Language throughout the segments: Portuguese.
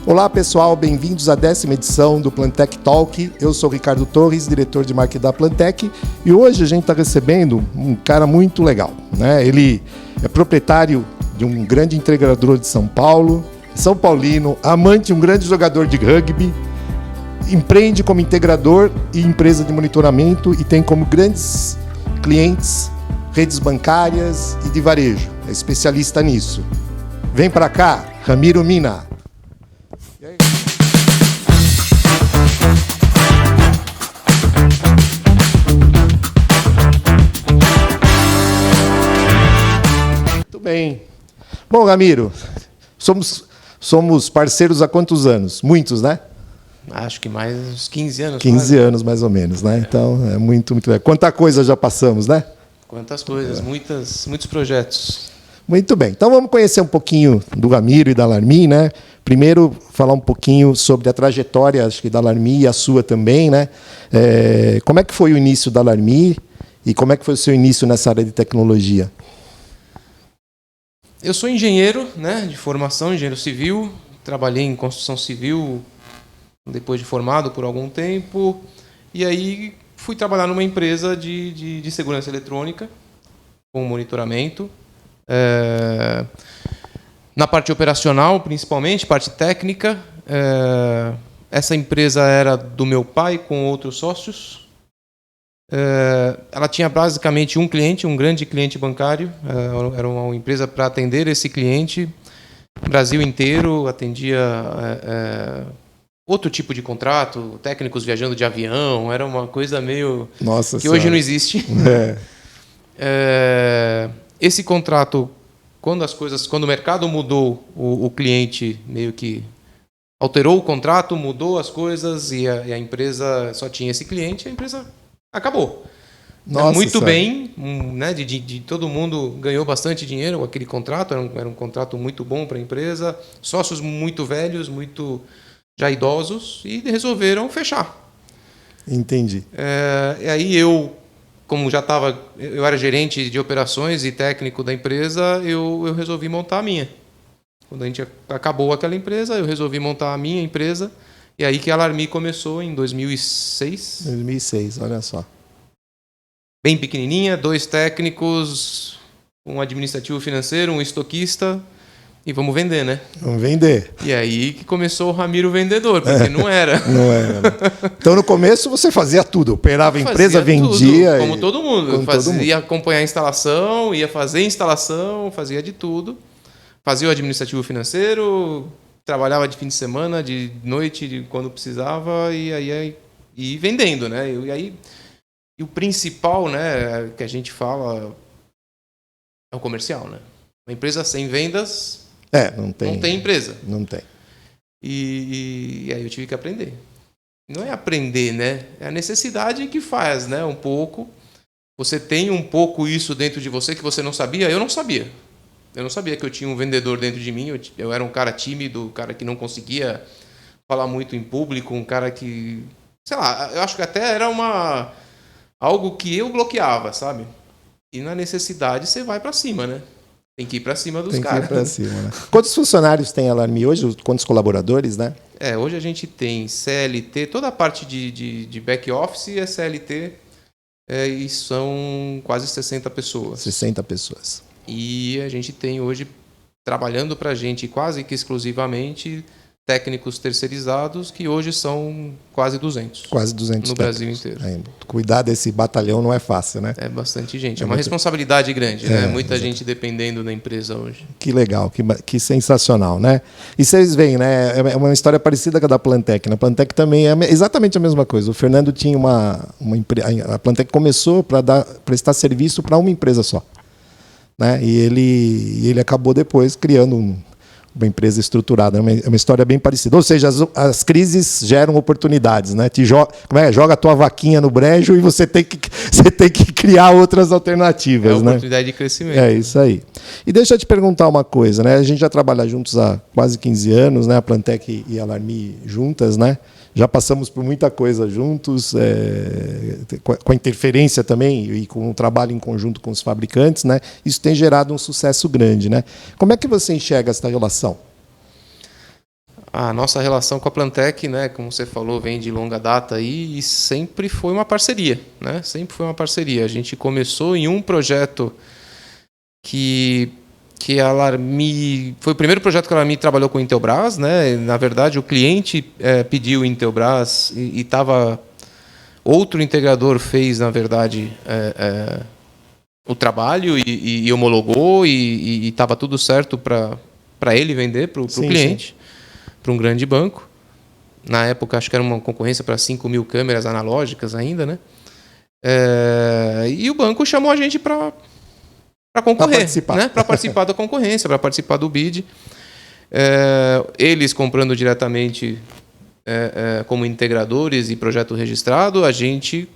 Olá pessoal, bem-vindos à 10ª edição do Plantec Talk. Eu sou o Ricardo Torres, diretor de marketing da Plantec, e hoje a gente está recebendo um cara muito legal, né? Ele é proprietário de um grande integrador de São Paulo, São Paulino, amante de um grande jogador de rugby, empreende como integrador e empresa de monitoramento e tem como grandes clientes redes bancárias e de varejo. É especialista nisso. Vem para cá, Ramiro Mina. Muito bem. Bom, Ramiro, somos parceiros há quantos anos? Muitos, né? Acho que mais uns 15 anos. 15 anos, mais ou menos, né? Então, é muito legal. Quanta coisa já passamos, né? Quantas coisas, muitos projetos. Muito bem. Então, vamos conhecer um pouquinho do Ramiro e da Alarmi, né? Primeiro, falar um pouquinho sobre a trajetória, acho que da Alarmi e a sua também, né? Como é que foi o início da Alarmi e como é que foi o seu início nessa área de tecnologia? Eu sou engenheiro, né, de formação, engenheiro civil. Trabalhei em construção civil depois de formado por algum tempo. E aí fui trabalhar numa empresa de segurança eletrônica, com monitoramento. Na parte operacional, principalmente, parte técnica. Essa empresa era do meu pai com outros sócios. Ela tinha basicamente um cliente, um grande cliente bancário. Era uma empresa para atender esse cliente. Brasil inteiro, atendia outro tipo de contrato, técnicos viajando de avião. Era uma coisa meio... Nossa que senhora. hoje não existe. Esse contrato, quando o mercado mudou, o cliente meio que alterou o contrato, mudou as coisas e a empresa só tinha esse cliente, a empresa acabou. Nossa, muito sabe? Bem, né, de todo mundo ganhou bastante dinheiro com aquele contrato, era um contrato muito bom para a empresa, sócios muito velhos, muito já idosos, e resolveram fechar. Entendi. E aí como eu era gerente de operações e técnico da empresa, eu resolvi montar a minha. Quando a gente acabou aquela empresa, eu resolvi montar a minha empresa, e aí que a Alarmi começou em 2006. 2006, olha só. Bem pequenininha, 2 técnicos, um administrativo financeiro, um estoquista, e vamos vender, né? Vamos vender. E aí que começou o Ramiro vendedor, porque não era. Não era. Então, no começo, você fazia tudo. Operava a empresa, vendia. Tudo, como todo mundo. Todo mundo. Ia acompanhar a instalação, ia fazer instalação, fazia de tudo. Fazia o administrativo financeiro, trabalhava de fim de semana, de noite, quando precisava, e aí e vendendo, né? E o principal, né, que a gente fala é o comercial, né? Uma empresa sem vendas não tem empresa. Não tem. E aí eu tive que aprender. Não é aprender, né? É a necessidade que faz, né? Um pouco. Você tem um pouco isso dentro de você que você não sabia? Eu não sabia. Eu não sabia que eu tinha um vendedor dentro de mim. Eu era um cara tímido, um cara que não conseguia falar muito em público, um cara que... Sei lá, eu acho que até era algo que eu bloqueava, sabe? E na necessidade você vai para cima, né? Tem que ir para cima dos caras. Tem que ir para cima, né? Quantos funcionários tem a Alarmi hoje? Quantos colaboradores, né? Hoje a gente tem CLT, toda a parte de back office é CLT, e são quase 60 pessoas. 60 pessoas. E a gente tem hoje, trabalhando para a gente quase que exclusivamente, técnicos terceirizados, que hoje são quase 200. Quase 200 no Brasil inteiro. Cuidar desse batalhão não é fácil, né? É bastante gente. É uma responsabilidade grande, né? Muita gente dependendo da empresa hoje. Que legal, que sensacional, né? E vocês veem, né? É uma história parecida com a da Plantec. A Plantec também é exatamente a mesma coisa. O Fernando tinha uma empresa. A Plantec começou para prestar serviço para uma empresa só, né? E ele acabou depois criando uma empresa estruturada. É uma história bem parecida. Ou seja, as crises geram oportunidades, né? Joga a tua vaquinha no brejo e você tem que criar outras alternativas. É a né? oportunidade de crescimento. É isso aí. E deixa eu te perguntar uma coisa, né? A gente já trabalha juntos há quase 15 anos, né? A Plantec e a Alarmi juntas, né? Já passamos por muita coisa juntos, com a interferência também e com o trabalho em conjunto com os fabricantes, né? Isso tem gerado um sucesso grande, né? Como é que você enxerga essa relação? A nossa relação com a Plantec, né, como você falou, vem de longa data aí, e sempre foi uma parceria, né? Sempre foi uma parceria. A gente começou em um projeto que a Alarmi foi o primeiro projeto que a Alarmi trabalhou com o Intelbras, né? Na verdade, o cliente pediu o Intelbras e estava outro integrador fez, na verdade, o trabalho e homologou e estava tudo certo para ele vender para o cliente. Para um grande banco. Na época, acho que era uma concorrência para 5.000 câmeras analógicas ainda, né? E o banco chamou a gente para concorrer, né? Para participar da concorrência, para participar do bid. Eles comprando diretamente como integradores e projeto registrado, a gente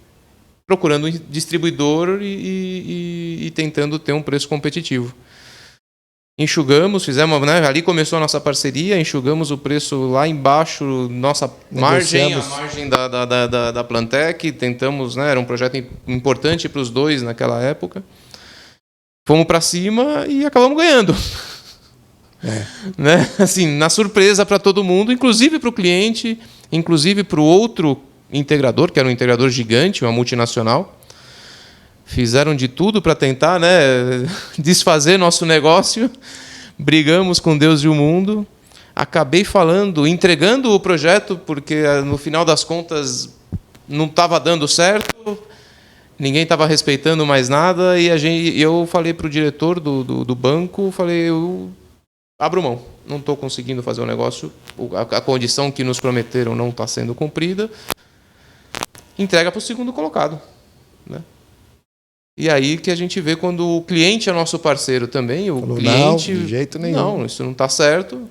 procurando um distribuidor e tentando ter um preço competitivo. Enxugamos, fizemos, né? Ali começou a nossa parceria, enxugamos o preço lá embaixo, nossa margem, a margem da Plantec, tentamos, né? Era um projeto importante para os dois naquela época. Fomos para cima e acabamos ganhando. Né? Assim, na surpresa para todo mundo, inclusive para o cliente, inclusive para o outro integrador, que era um integrador gigante, uma multinacional. Fizeram de tudo para tentar, né, desfazer nosso negócio. Brigamos com Deus e o mundo. Acabei entregando o projeto, porque no final das contas não estava dando certo, ninguém estava respeitando mais nada, e eu falei para o diretor do banco, eu abro mão, não estou conseguindo fazer o negócio, a condição que nos prometeram não está sendo cumprida, entrega para o segundo colocado, né? E aí que a gente vê quando o cliente é nosso parceiro também, o cliente... Não, de jeito nenhum. Não, isso não está certo.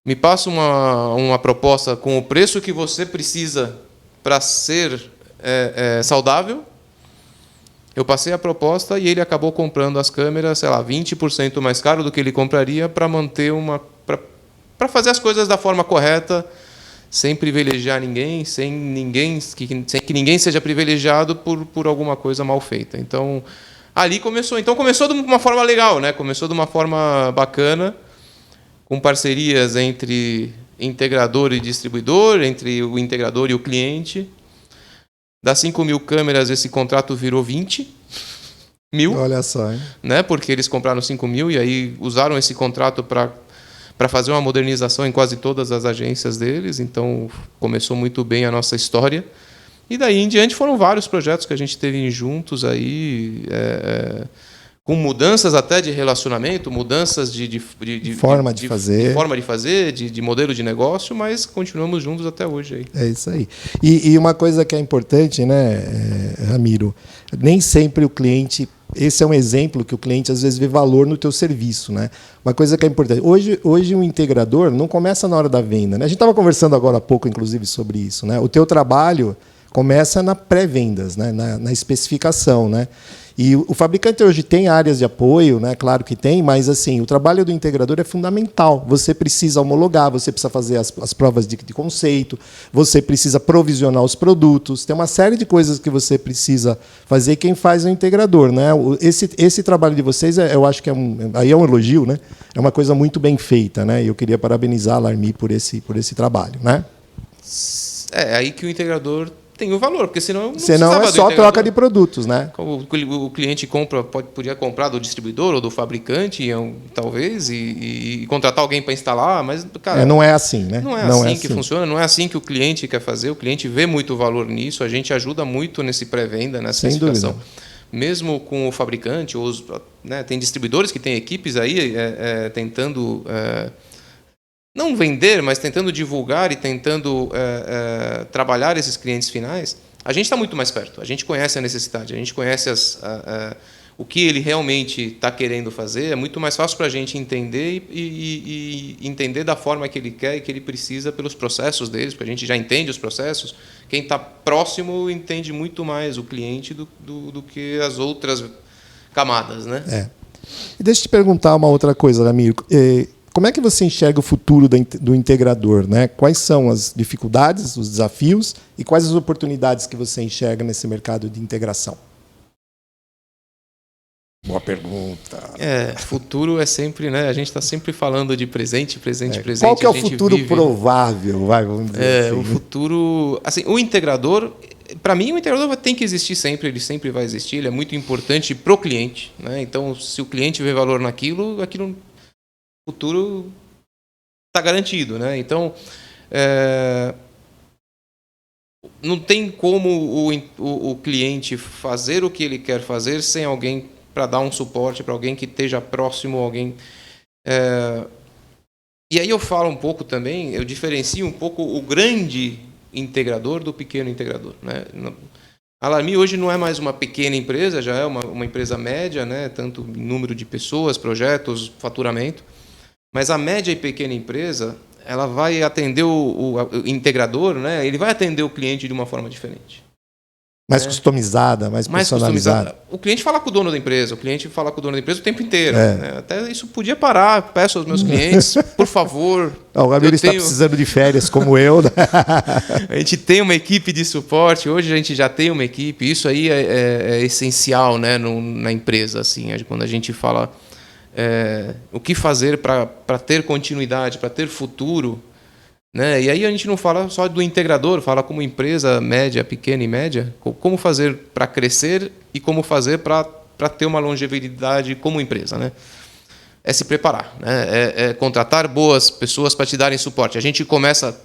Me passa uma proposta com o preço que você precisa para ser saudável. Eu passei a proposta e ele acabou comprando as câmeras, 20% mais caro do que ele compraria para manter para fazer as coisas da forma correta, sem privilegiar ninguém, sem que ninguém seja privilegiado por alguma coisa mal feita. Então, ali começou. Então, começou de uma forma legal, né? Começou de uma forma bacana, com parcerias entre integrador e distribuidor, entre o integrador e o cliente. Das 5.000 câmeras, esse contrato virou 20.000. Olha só, hein? Né? Porque eles compraram 5.000 e aí usaram esse contrato para fazer uma modernização em quase todas as agências deles. Então, começou muito bem a nossa história. E daí em diante foram vários projetos que a gente teve juntos aí, com mudanças até de relacionamento, mudanças de forma de fazer, de modelo de negócio, mas continuamos juntos até hoje. Aí. É isso aí. E uma coisa que é importante, né, Ramiro, nem sempre o cliente... Esse é um exemplo que o cliente às vezes vê valor no teu serviço, né? Uma coisa que é importante. Hoje um integrador não começa na hora da venda, né? A gente estava conversando agora há pouco, inclusive, sobre isso, né? O teu trabalho começa na pré-vendas, né? Na especificação, né? E o fabricante hoje tem áreas de apoio, né? Claro que tem, mas assim, o trabalho do integrador é fundamental. Você precisa homologar, você precisa fazer as provas de conceito, você precisa provisionar os produtos, tem uma série de coisas que você precisa fazer. Quem faz é o integrador, né? Esse trabalho de vocês, eu acho que aí é um elogio, né? É uma coisa muito bem feita, né? E eu queria parabenizar a Alarmi por esse trabalho, né? É aí que o integrador tem o valor, porque senão é só troca de produtos, né? O cliente podia comprar do distribuidor ou do fabricante, talvez, e contratar alguém para instalar, mas, cara... não é assim, né? Não é assim que funciona, não é assim que o cliente quer fazer, o cliente vê muito valor nisso, a gente ajuda muito nesse pré-venda, nessa especificação. Mesmo com o fabricante, né, tem distribuidores que têm equipes aí tentando... não vender, mas tentando divulgar e tentando trabalhar esses clientes finais, a gente está muito mais perto. A gente conhece a necessidade, a gente conhece o que ele realmente está querendo fazer. É muito mais fácil para a gente entender e entender da forma que ele quer e que ele precisa pelos processos deles, porque a gente já entende os processos. Quem está próximo entende muito mais o cliente do que as outras camadas, né? E deixa eu te perguntar uma outra coisa, Ramiro. Como é que você enxerga o futuro do integrador, né? Quais são as dificuldades, os desafios e quais as oportunidades que você enxerga nesse mercado de integração? Boa pergunta. Futuro é sempre, né? A gente está sempre falando de presente. Qual que é o futuro provável, vamos dizer assim. O futuro... Assim, o integrador... Para mim, o integrador tem que existir sempre, ele sempre vai existir, ele é muito importante para o cliente, né? Então, se o cliente vê valor naquilo, aquilo no futuro está garantido, né? Então, não tem como o cliente fazer o que ele quer fazer sem alguém para dar um suporte, para alguém que esteja próximo, alguém... E aí eu falo um pouco também, eu diferencio um pouco o grande integrador do pequeno integrador, né? A Alarmi hoje não é mais uma pequena empresa, já é uma empresa média, né? Tanto em número de pessoas, projetos, faturamento. Mas a média e pequena empresa, ela vai atender o integrador, né? Ele vai atender o cliente de uma forma diferente. Mais customizada, mais personalizada. O cliente fala com o dono da empresa, o tempo inteiro. Né? Até isso podia parar, peço aos meus clientes, por favor. O Ramiro está precisando de férias, como eu. Né? A gente tem uma equipe de suporte, hoje a gente já tem uma equipe, isso aí é essencial, né, na empresa. Assim, quando a gente fala o que fazer para ter continuidade, para ter futuro. Né? E aí a gente não fala só do integrador, fala como empresa média, pequena e média, como fazer para crescer e como fazer para ter uma longevidade como empresa. Né? É se preparar, né? É contratar boas pessoas para te darem suporte. A gente começa,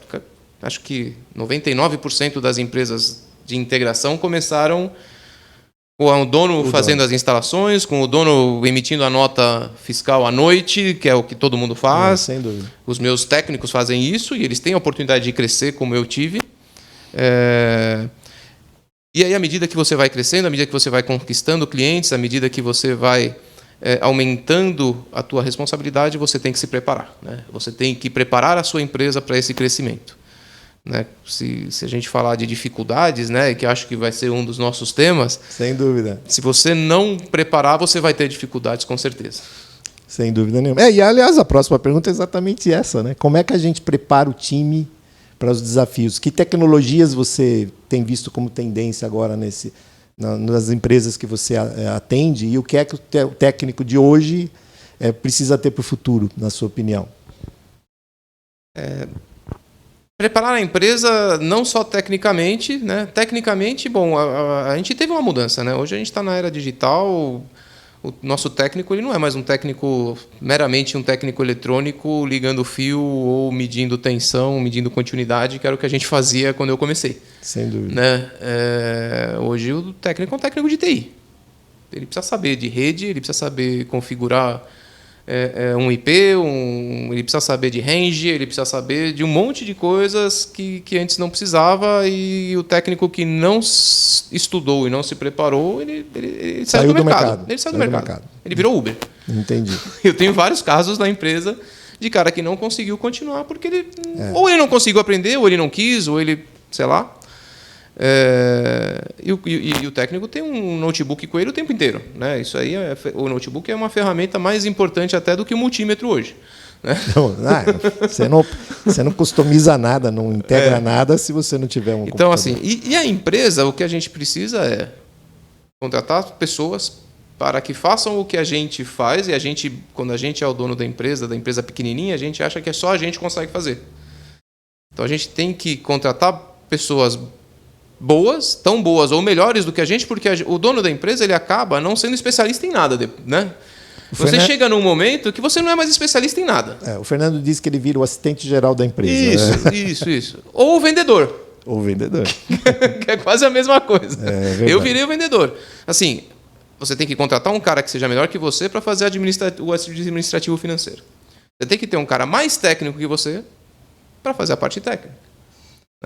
acho que 99% das empresas de integração começaram com o dono fazendo as instalações, com o dono emitindo a nota fiscal à noite, que é o que todo mundo faz. Sem dúvida. Os meus técnicos fazem isso e eles têm a oportunidade de crescer como eu tive. E aí, à medida que você vai crescendo, à medida que você vai conquistando clientes, à medida que você vai aumentando a tua responsabilidade, você tem que se preparar. Né? Você tem que preparar a sua empresa para esse crescimento. Né? Se a gente falar de dificuldades, né, que acho que vai ser um dos nossos temas, sem dúvida. Se você não preparar, você vai ter dificuldades, com certeza. Sem dúvida nenhuma. E, aliás, a próxima pergunta é exatamente essa. Né? Como é que a gente prepara o time para os desafios? Que tecnologias você tem visto como tendência agora nas empresas que você atende? E o que é que o técnico de hoje precisa ter para o futuro, na sua opinião? Preparar a empresa não só tecnicamente, né? Tecnicamente, bom, a gente teve uma mudança, né? Hoje a gente está na era digital. O nosso técnico ele não é mais um técnico meramente um técnico eletrônico ligando fio ou medindo tensão, medindo continuidade, que era o que a gente fazia quando eu comecei. Sem dúvida. Né? Hoje o técnico é um técnico de TI. Ele precisa saber de rede, ele precisa saber configurar um IP, ele precisa saber de range, ele precisa saber de um monte de coisas que antes não precisava, e o técnico que não estudou e não se preparou, ele saiu do mercado. Ele saiu do mercado. Ele virou Uber. Entendi. Eu tenho vários casos na empresa de cara que não conseguiu continuar porque ele ou ele não conseguiu aprender, ou ele não quis, ou ele, sei lá. E o técnico tem um notebook com ele o tempo inteiro, né? Isso aí o notebook é uma ferramenta mais importante até do que o multímetro hoje, né? Você não customiza nada, não integra nada se você não tiver um então computador. Assim, e a empresa, o que a gente precisa é contratar pessoas para que façam o que a gente faz, e quando a gente é o dono da empresa pequenininha, a gente acha que só a gente consegue fazer. Então a gente tem que contratar pessoas boas, tão boas ou melhores do que a gente, porque o dono da empresa ele acaba não sendo especialista em nada, né? Você chega num momento que você não é mais especialista em nada. O Fernando disse que ele vira o assistente geral da empresa. Isso. Ou o vendedor. Que é quase a mesma coisa. Eu virei o vendedor. Assim, você tem que contratar um cara que seja melhor que você para fazer o administrativo financeiro. Você tem que ter um cara mais técnico que você para fazer a parte técnica.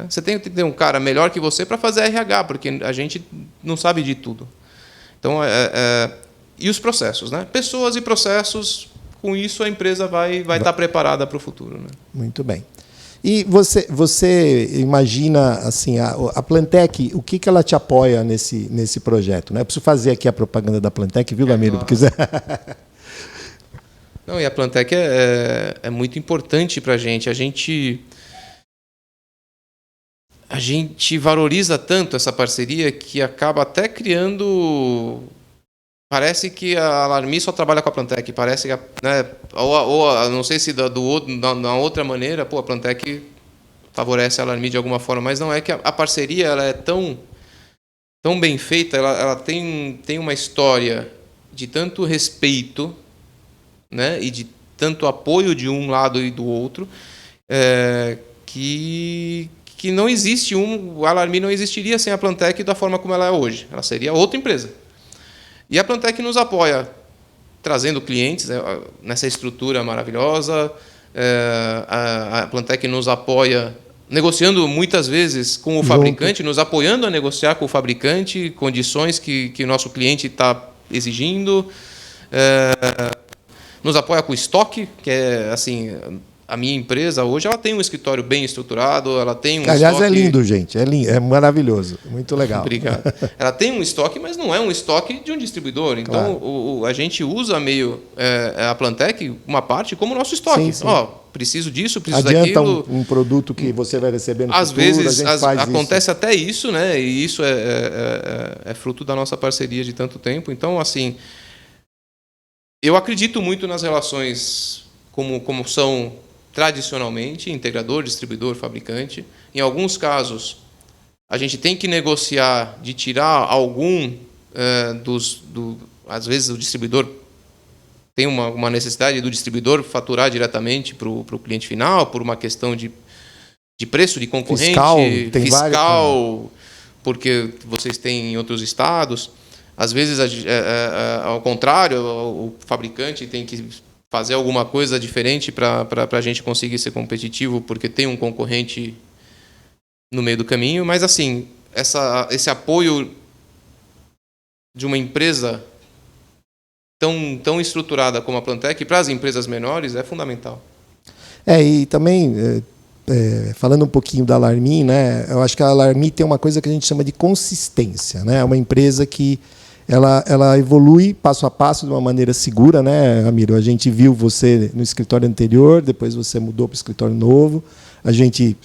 Você tem que ter um cara melhor que você para fazer RH, porque a gente não sabe de tudo. Então, e os processos, né? Pessoas e processos, com isso a empresa vai estar preparada para o futuro. Né? Muito bem. E você imagina, assim, a Plantec, o que ela te apoia nesse projeto? Né? Eu preciso fazer aqui a propaganda da Plantec, viu, Ramiro? Não, e a Plantec é muito importante para a gente. A gente valoriza tanto essa parceria que acaba até criando Parece que a Alarmi só trabalha com a Plantec. Parece que, né, ou não sei se na outra maneira, a Plantec favorece a Alarmi de alguma forma, mas não é que a parceria ela é tão bem feita, ela tem uma história de tanto respeito, né, e de tanto apoio de um lado e do outro, que não existe a Alarmi não existiria sem a Plantec da forma como ela é hoje. Ela seria outra empresa. E a Plantec nos apoia, trazendo clientes nessa estrutura maravilhosa. A Plantec nos apoia negociando muitas vezes com o fabricante, nos apoiando a negociar com o fabricante condições que o nosso cliente está exigindo. Nos apoia com o estoque, que é assim, a minha empresa hoje ela tem um escritório bem estruturado, ela tem um Aliás, estoque... é lindo, gente, é lindo, é maravilhoso, muito legal. Obrigado. Ela tem um estoque, mas não é um estoque de um distribuidor. Então, claro, a gente usa meio a Plantec, uma parte, como nosso estoque. Sim, sim. Preciso disso, preciso Adianta daquilo. Um produto que você vai receber no às futuro, vezes a gente faz acontece isso. até isso, né? E isso é fruto da nossa parceria de tanto tempo. Então, assim, eu acredito muito nas relações como são tradicionalmente, integrador, distribuidor, fabricante. Em alguns casos, a gente tem que negociar de tirar algum às vezes o distribuidor tem uma necessidade do distribuidor faturar diretamente para o cliente final, por uma questão de preço, de concorrente, fiscal, porque vocês têm em outros estados. Às vezes, ao contrário, o fabricante tem que fazer alguma coisa diferente para a gente conseguir ser competitivo, porque tem um concorrente no meio do caminho. Mas, assim, esse apoio de uma empresa tão estruturada como a Plantec para as empresas menores é fundamental. E também, falando um pouquinho da Alarmi, né, eu acho que a Alarmi tem uma coisa que a gente chama de consistência. Né? É uma empresa que ela evolui passo a passo de uma maneira segura, né, Ramiro? A gente viu você no escritório anterior, depois você mudou para o escritório novo. A gente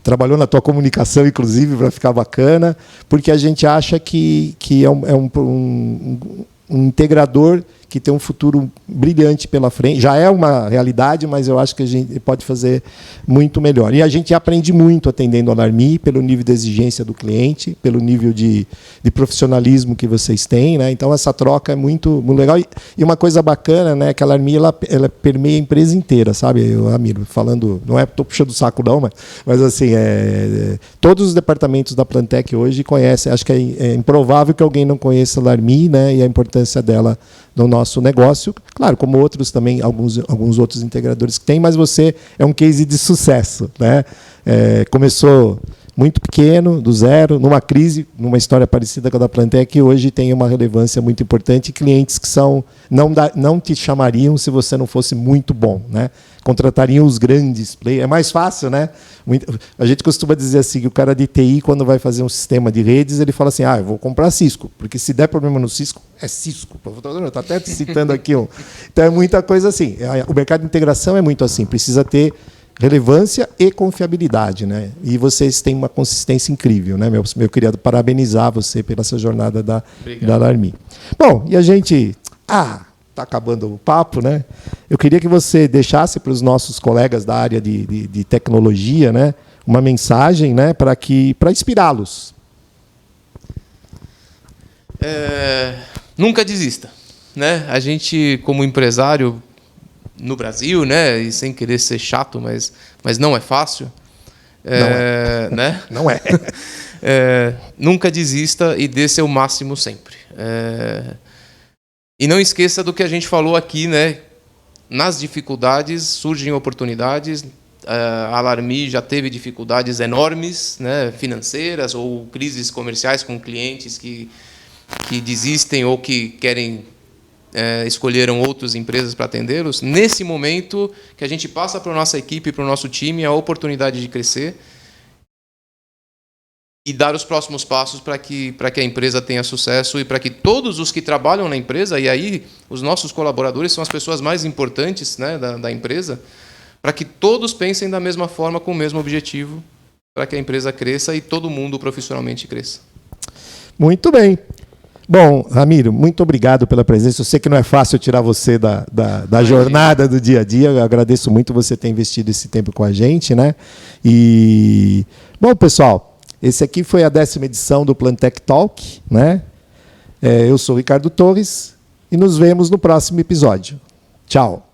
trabalhou na tua comunicação, inclusive, para ficar bacana, porque a gente acha que é um integrador que tem um futuro brilhante pela frente. Já é uma realidade, mas eu acho que a gente pode fazer muito melhor. E a gente aprende muito atendendo a Alarmi, pelo nível de exigência do cliente, pelo nível de profissionalismo que vocês têm. Né? Então, essa troca é muito legal. E uma coisa bacana, né, que a Alarmi ela permeia a empresa inteira, sabe, Ramiro? Falando, não estou puxando o saco, não, mas assim, todos os departamentos da Plantec hoje conhecem. Acho que é improvável que alguém não conheça a Alarmi, né, e a importância dela no nosso negócio, claro, como outros também, alguns outros integradores que tem, mas você é um case de sucesso, né? Começou muito pequeno, do zero, numa crise, numa história parecida com a da Plantec, que hoje tem uma relevância muito importante, clientes que não te chamariam se você não fosse muito bom, né? Contratariam os grandes players. É mais fácil, né? A gente costuma dizer assim, que o cara de TI, quando vai fazer um sistema de redes, ele fala assim, eu vou comprar Cisco, porque se der problema no Cisco, é Cisco. Estou até citando aqui um. Então, é muita coisa assim. O mercado de integração é muito assim, precisa ter relevância e confiabilidade, né? E vocês têm uma consistência incrível, né? Eu queria parabenizar você pela essa jornada da Alarmi. Bom, e a gente... está acabando o papo, né? Eu queria que você deixasse para os nossos colegas da área de tecnologia, né, uma mensagem, né, para inspirá-los. Nunca desista, né? A gente, como empresário no Brasil, né, e sem querer ser chato, mas não é fácil. Não é. Né? Não é. Nunca desista e dê seu máximo sempre. E não esqueça do que a gente falou aqui, né? Nas dificuldades surgem oportunidades. A Alarmi já teve dificuldades enormes, né, financeiras ou crises comerciais com clientes que desistem ou que querem escolheram outras empresas para atendê-los. Nesse momento que a gente passa para a nossa equipe, para o nosso time, a oportunidade de crescer e dar os próximos passos para que a empresa tenha sucesso e para que todos os que trabalham na empresa, e aí os nossos colaboradores são as pessoas mais importantes, né, da empresa, para que todos pensem da mesma forma, com o mesmo objetivo, para que a empresa cresça e todo mundo profissionalmente cresça. Muito bem. Bom, Ramiro, muito obrigado pela presença. Eu sei que não é fácil tirar você da jornada do dia a dia. Eu agradeço muito você ter investido esse tempo com a gente, né? E, bom, pessoal, esse aqui foi a 10ª edição do Plantec Talk, né? Eu sou o Ricardo Torres e nos vemos no próximo episódio. Tchau.